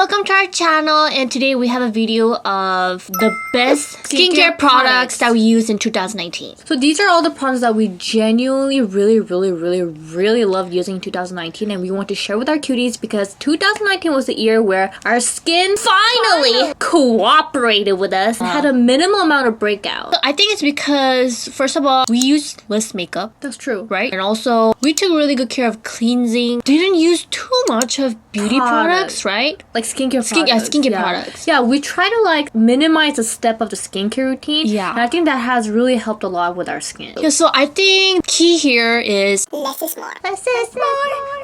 welcome to our channel, and today we have a video of the best skincare products that we used in 2019. So these are all the products that we genuinely really loved using in 2019, and we want to share with our cuties because 2019 was the year where our skin finally cooperated with us and had a minimal amount of breakout. So I think it's because, first of all, we used less makeup. That's true. Right? And also, we took really good care of cleansing. Didn't use too much of beauty products, right? Like skincare products. Skincare products. Yeah, we try to like minimize the step of the skincare routine. Yeah. And I think that has really helped a lot with our skin. Yeah, so I think key here is less is more. Less is more.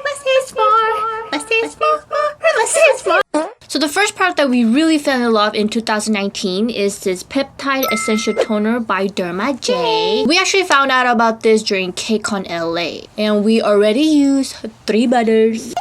Less is more. Less is more. Less is more. So the first product that we really fell in love in 2019 is this Peptide Essential Toner by DermaJ. We actually found out about this during Q2HAN LA, and we already used 3 butters.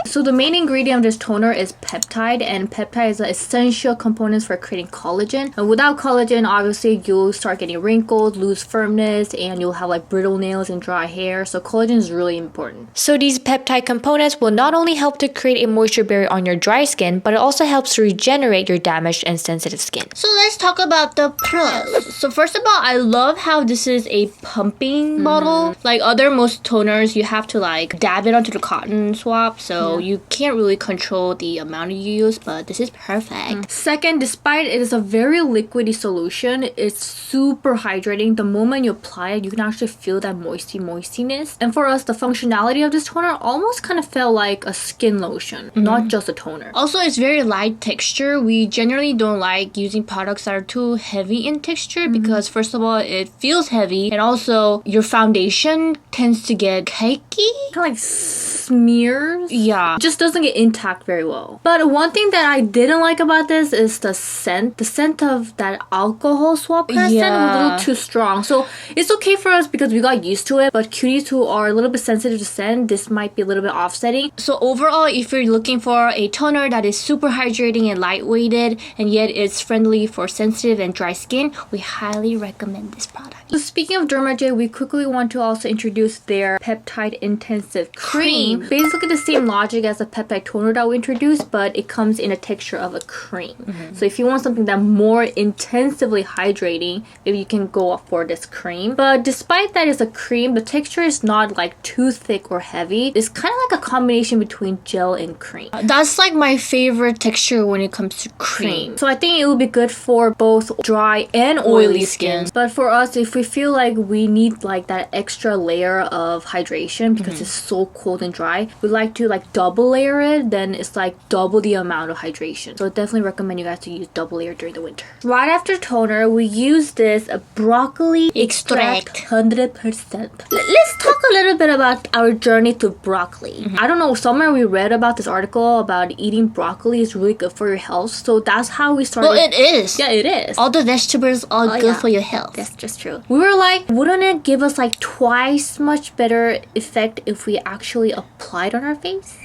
So the main ingredient of this toner is peptide, and peptide is an essential component for creating collagen. And without collagen, obviously you'll start getting wrinkles, lose firmness, and you'll have like brittle nails and dry hair. So collagen is really important. So these peptide components will not only help to create a moisture barrier on your dry skin, but it also helps to regenerate your damaged and sensitive skin. So let's talk about the pros. So first of all, I love how this is a pumping bottle. Like other most toners, you have to like dab it onto the cotton swab. So you can't really control the amount you use, but this is perfect. Second, despite it is a very liquidy solution, it's super hydrating. The moment you apply it, you can actually feel that moistiness. And for us, the functionality of this toner almost kind of felt like a skin lotion, not just a toner. Also, it's very light texture. We generally don't like using products that are too heavy in texture because first of all, it feels heavy, and also your foundation tends to get cakey. Kind of like smears. Yeah. Just doesn't get intact very well. But one thing that I didn't like about this is the scent. The scent of that alcohol swab kind of scent was a little too strong. So it's okay for us because we got used to it. But cuties who are a little bit sensitive to scent, this might be a little bit offsetting. So overall, if you're looking for a toner that is super hydrating and lightweighted, and yet it's friendly for sensitive and dry skin, we highly recommend this product. So speaking of DermaJ, we quickly want to also introduce their Peptide Intensive Cream. Basically the same logic as a peptide toner that we introduced, but it comes in a texture of a cream. So if you want something that more intensively hydrating, maybe you can go for this cream. But despite that it's a cream, the texture is not like too thick or heavy. It's kind of like a combination between gel and cream. That's like my favorite texture when it comes to cream. So I think it will be good for both dry and oily skin. But for us, if we feel like we need like that extra layer of hydration because it's so cold and dry, we like to like double layer it, then it's like double the amount of hydration. So I definitely recommend you guys to use double layer during the winter. Right after toner, we use this broccoli extract 100%. Let's talk a little bit about our journey to broccoli. I don't know, somewhere we read about this article about eating broccoli is really good for your health. So that's how we started. Well, it is. Yeah, it is. All the vegetables are good for your health. That's just true. We were like, wouldn't it give us like twice much better effect if we actually applied on our face?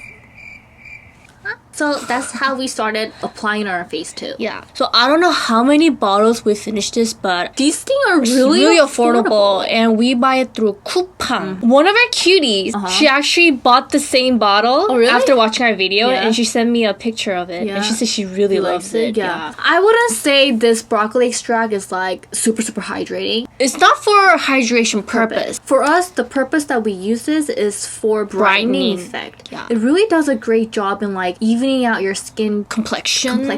So that's how we started applying on our face too. Yeah. So I don't know how many bottles we finished this, but these things are really affordable, and we buy it through coupon. One of our cuties, she actually bought the same bottle after watching our video, and she sent me a picture of it, and she said she really loves it. Yeah. I wouldn't say this broccoli extract is like super hydrating. It's not for hydration purpose. For us, the purpose that we use this is for brightening effect. Yeah. It really does a great job in like evening out your skin complexion,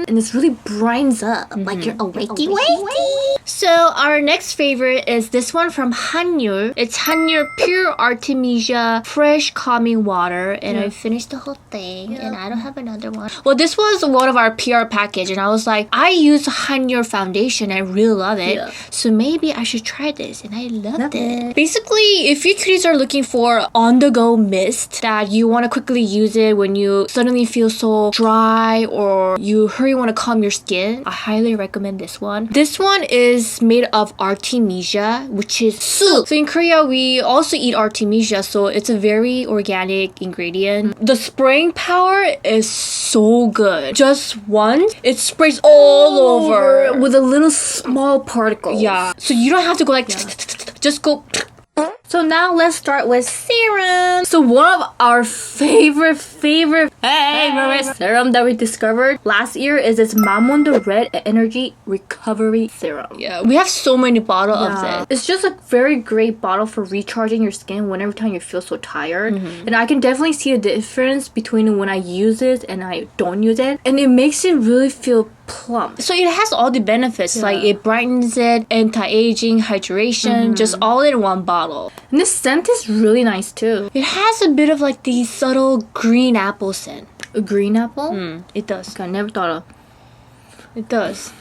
and this really brightens up like you're awakey. So our next favorite is this one from Hanyul. It's Hanyul Pure Artemisia Fresh Calming Water, and I finished the whole thing, and I don't have another one. Well, this was one of our PR package, and I was like, I use Hanyul foundation, I really love it, so maybe I should try this, and I loved it. Basically, if you cuties are looking for on-the-go mist that you want to quickly use it when you suddenly feel so dry or you want to calm your skin, I highly recommend this one. This one is made of artemisia, which is soup. So in Korea, we also eat artemisia, so it's a very organic ingredient. The spraying power is so good. Just once, it sprays all over with a little small particle. Yeah. So you don't have to go like, just go So now let's start with serum. So one of our favorite serum that we discovered last year is this Mamonde Red Energy Recovery Serum. Yeah, we have so many bottles of this. It's just a very great bottle for recharging your skin whenever time you feel so tired. And I can definitely see a difference between when I use it and I don't use it. And it makes it really feel plump. So it has all the benefits, like it brightens it, anti-aging, hydration, just all in one bottle. And the scent is really nice too. It has a bit of like the subtle green apple scent. A green apple? It does. I never thought of. It does.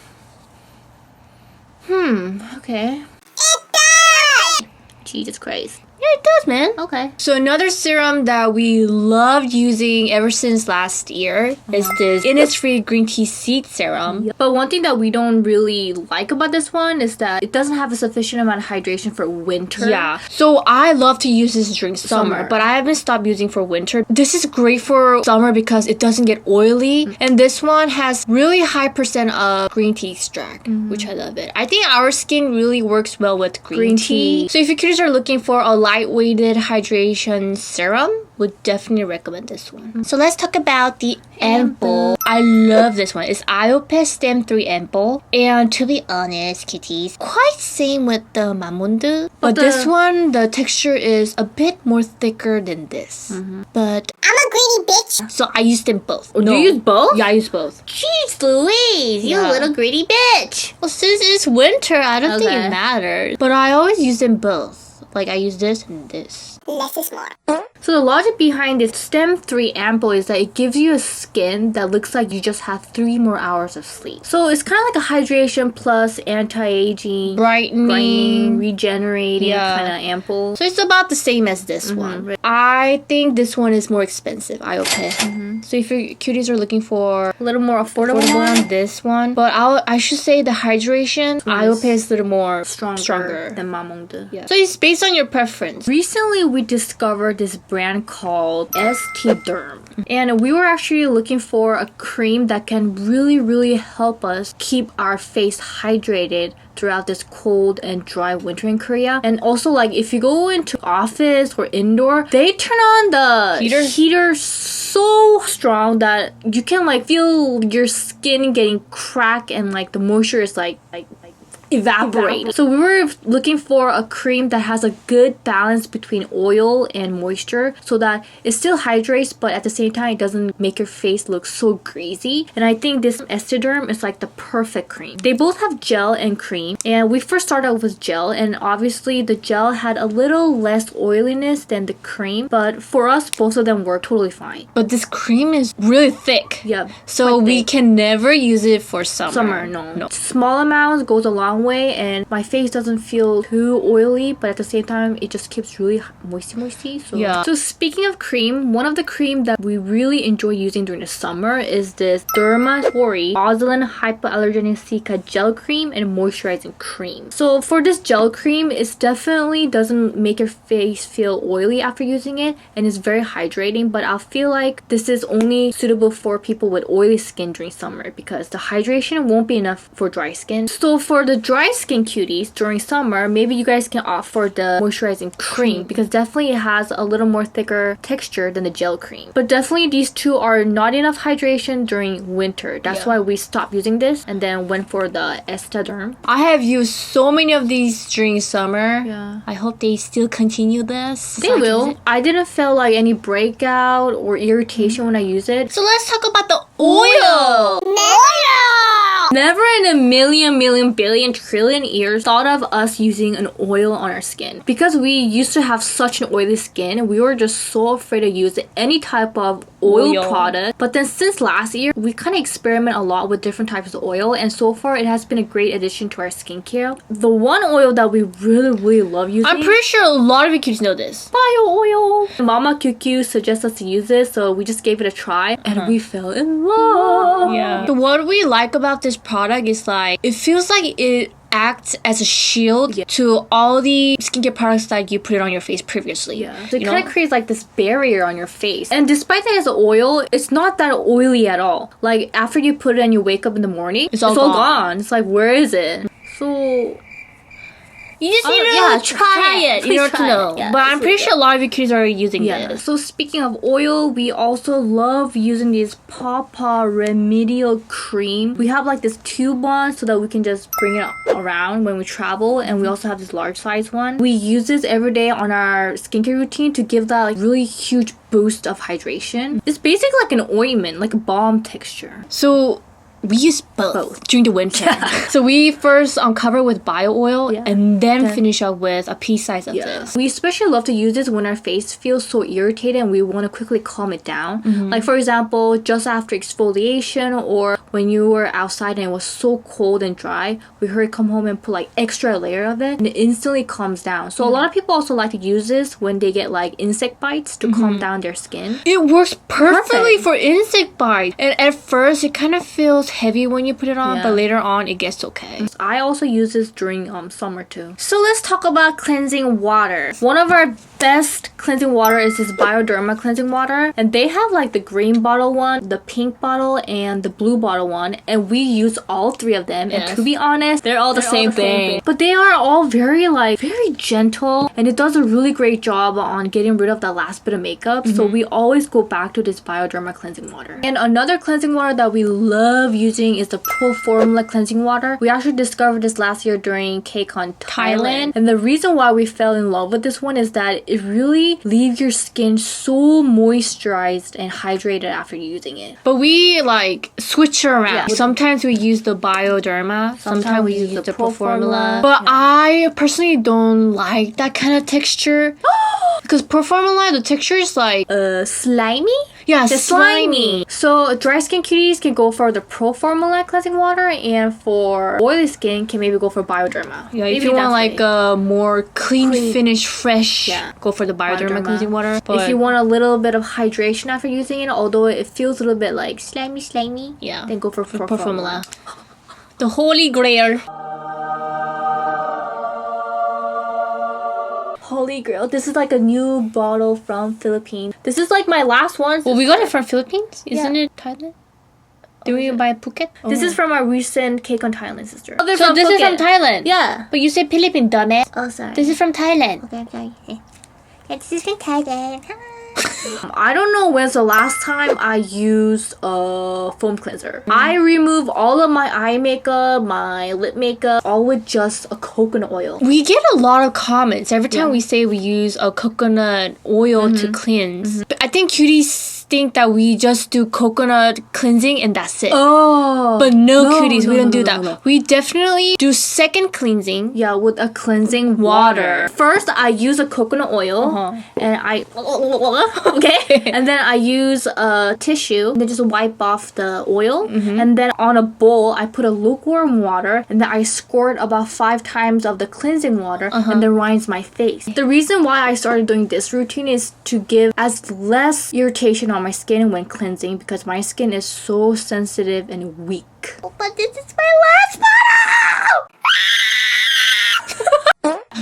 Okay. It does! Jesus Christ. Yeah, it does, man. Okay. So another serum that we loved using ever since last year is this Innisfree Green Tea Seed Serum. But one thing that we don't really like about this one is that it doesn't have a sufficient amount of hydration for winter. Yeah. So I love to use this during summer, but I haven't stopped using for winter. This is great for summer because it doesn't get oily. And this one has really high percent of green tea extract, which I love it. I think our skin really works well with green tea. So if you kids are looking for a light-weighted hydration serum, would definitely recommend this one. So let's talk about the ampoule. I love this one. It's IOPE Stem 3 ampoule. And to be honest, kitties, quite same with the Mamonde. But this one, the texture is a bit more thicker than this. But I'm a greedy bitch. so I used them both. Do you use both? Yeah, I use both. Jeez Louise, you Yeah. little greedy bitch. Well, since it's winter, I don't think Okay. it matters. But I always use them both. Like I use this and this. Less is more. So the logic behind this Stem 3 ampoule is that it gives you a skin that looks like you just have 3 more hours of sleep. So it's kind of like a hydration plus anti-aging, Brightening. regenerating Yeah. kind of ampoule. So it's about the same as this one. I think this one is more expensive, IOPE. So if your cuties are looking for A little more affordable, one, this one. But I should say the hydration, IOPE is a little more stronger. than Mamonde. Yeah. So it's based on your preference. Recently, we discovered this brand called Esthederm. And we were actually looking for a cream that can really help us keep our face hydrated throughout this cold and dry winter in Korea. And also, like, if you go into office or indoor, they turn on the heater so strong that you can like feel your skin getting cracked and like the moisture is like evaporate. So we were looking for a cream that has a good balance between oil and moisture so that it still hydrates but at the same time it doesn't make your face look so greasy. And I think this Esthederm is like the perfect cream. They both have gel and cream, and we first started off with gel, and obviously the gel had a little less oiliness than the cream, but for us both of them work totally fine. But this cream is really thick. Yeah. So we can never use it for summer. No. Small amounts goes a long way, and my face doesn't feel too oily, but at the same time it just keeps really moisty. So Yeah. So speaking of cream, one of the cream that we really enjoy using during the summer is this DermaJ Ozylin Hypoallergenic Cica Gel Cream and Moisturizing Cream. So for this gel cream, it definitely doesn't make your face feel oily after using it, and it's very hydrating, but I feel like this is only suitable for people with oily skin during summer because the hydration won't be enough for dry skin. So for the dry skin cuties during summer, maybe you guys can opt for the moisturizing cream because definitely it has a little more thicker texture than the gel cream. But definitely these two are not enough hydration during winter. That's why we stopped using this and then went for the Esthederm. I have used so many of these during summer. Yeah. I hope they still continue this. They will. I didn't feel like any breakout or irritation when I use it. So let's talk about the oil. Never in a million, billion, trillion years thought of us using an oil on our skin. Because we used to have such an oily skin, we were just so afraid to use any type of oil product. But then since last year, we kind of experiment a lot with different types of oil, and so far it has been a great addition to our skincare. The one oil that we really love using, I'm pretty sure a lot of you kids know this. bio oil. Mama QQ suggests us to use this, so we just gave it a try and we fell in love. Yeah. What we like about this product is like it feels like it acts as a shield to all the skincare products that you put it on your face previously. Yeah. So it kind of creates like this barrier on your face. And despite that it's oil, it's not that oily at all. Like after you put it and you wake up in the morning, it's all gone. It's like, where is it? So You just need to try it. You don't know. But I'm pretty sure a lot of you kids are using this. So speaking of oil, we also love using this Papa Remedial Cream. We have like this tube one so that we can just bring it around when we travel, and we also have this large size one. We use this every day on our skincare routine to give that like really huge boost of hydration. It's basically like an ointment, like a balm texture. So we use both during the winter. So we first cover with bio oil and then finish up with a pea size of this. We especially love to use this when our face feels so irritated and we want to quickly calm it down. Like for example, just after exfoliation or when you were outside and it was so cold and dry, we hurry come home and put like extra layer of it and it instantly calms down. So a lot of people also like to use this when they get like insect bites to calm down their skin. It works perfectly for insect bites. And at first it kind of feels heavy when you put it on, but later on it gets okay. I also use this during summer too. So let's talk about cleansing water. One of our best cleansing water is this Bioderma cleansing water, and they have like the green bottle one, the pink bottle, and the blue bottle one, and we use all three of them. And to be honest, they're all the same thing. But they are all very gentle, and it does a really great job on getting rid of that last bit of makeup. So we always go back to this Bioderma cleansing water. And another cleansing water that we love using is the Pro Formula cleansing water. We actually discovered this last year during K-Con Thailand. And the reason why we fell in love with this one is that it really leaves your skin so moisturized and hydrated after using it. But we like switch around. Sometimes we use the Bioderma, sometimes we use the Pro Formula. But I personally don't like that kind of texture. Because Pro Formula, the texture is like slimy? Yeah, just slimy. So dry skin cuties can go for the Pro Formula cleansing water, and for oily skin can maybe go for Bioderma. Yeah, if you want like a more clean finish, fresh, go for the Bioderma cleansing water. But if you want a little bit of hydration after using it, although it feels a little bit like slimy, then go for Pro Formula. The holy grail. Holy grail. This is like a new bottle from Philippines. This is like my last one. Well, we got it from Philippines. Isn't it Thailand? Did we buy Phuket? This is from our recent K-Con Thailand sister. So this is from Thailand? Yeah. But you said Philippines, dumbass. Oh, sorry. This is from Thailand. Okay. This is from Thailand. I don't know when's the last time I used a foam cleanser. I remove all of my eye makeup, my lip makeup, all with just a coconut oil. We get a lot of comments every time we say we use a coconut oil to cleanse. But I think cuties think that we just do coconut cleansing and that's it. But no, cuties, we don't do that. No. We definitely do second cleansing. Yeah, with a cleansing water. First, I use a coconut oil and I and then I use a tissue and then just wipe off the oil. And then on a bowl, I put a lukewarm water and then I squirt about 5 times of the cleansing water and then rinse my face. The reason why I started doing this routine is to give as less irritation on my skin when cleansing, because my skin is so sensitive and weak. But this is my last bottle!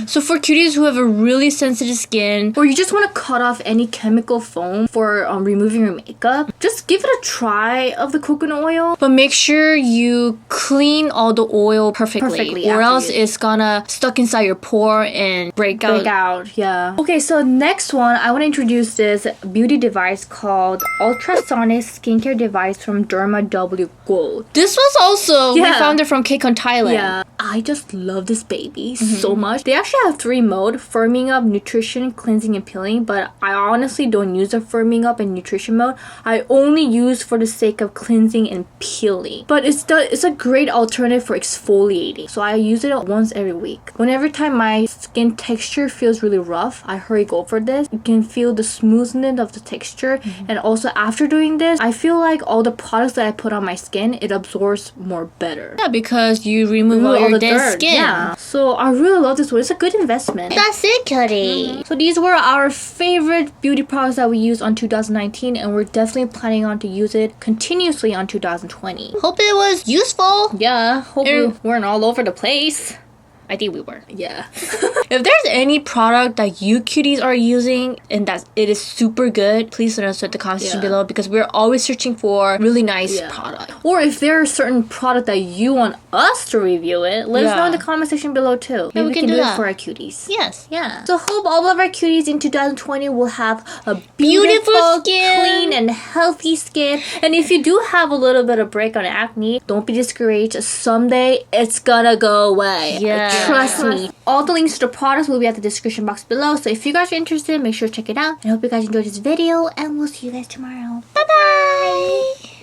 So for cuties who have a really sensitive skin, or you just want to cut off any chemical foam for removing your makeup, just give it a try of the coconut oil. But make sure you clean all the oil perfectly or else it's gonna stuck inside your pore and break out. Yeah. Okay, so next one, I want to introduce this beauty device called ultrasonic skincare device from DermaJ Gold. This was also, we found it from K-Con Thailand. Yeah. I just love this baby so much. They actually have 3 modes: firming up, nutrition, cleansing, and peeling. But I honestly don't use the firming up and nutrition mode. I only use for the sake of cleansing and peeling. But it's a great alternative for exfoliating. So I use it once every week. Whenever time my skin texture feels really rough, I hurry go for this. You can feel the smoothness of the texture. And also after doing this, I feel like all the products that I put on my skin, it absorbs more better. Yeah, because you remove all your dead skin. Yeah. So I really love this one. It's a good investment. That's it, cutie. So these were our favorite beauty products that we used on 2019, and we're definitely planning on to use it continuously on 2020. Hope it was useful. Yeah, hope we weren't all over the place. I think we were. Yeah. If there's any product that you cuties are using and that it is super good, please let us know in the comment section below, because we're always searching for really nice product. Or if there are certain product that you want us to review it, let us know in the comment section below too. Maybe we we can can do do that. it for our cuties. Yes. Yeah. So hope all of our cuties in 2020 will have a Beautiful beautiful, skin. clean, and healthy skin. And if you do have a little bit of break on acne, don't be discouraged. Someday it's gonna go away. Yeah. Trust me. All the links to the products will be at the description box below. So if you guys are interested, make sure to check it out. And I hope you guys enjoyed this video, and we'll see you guys tomorrow. Bye-bye.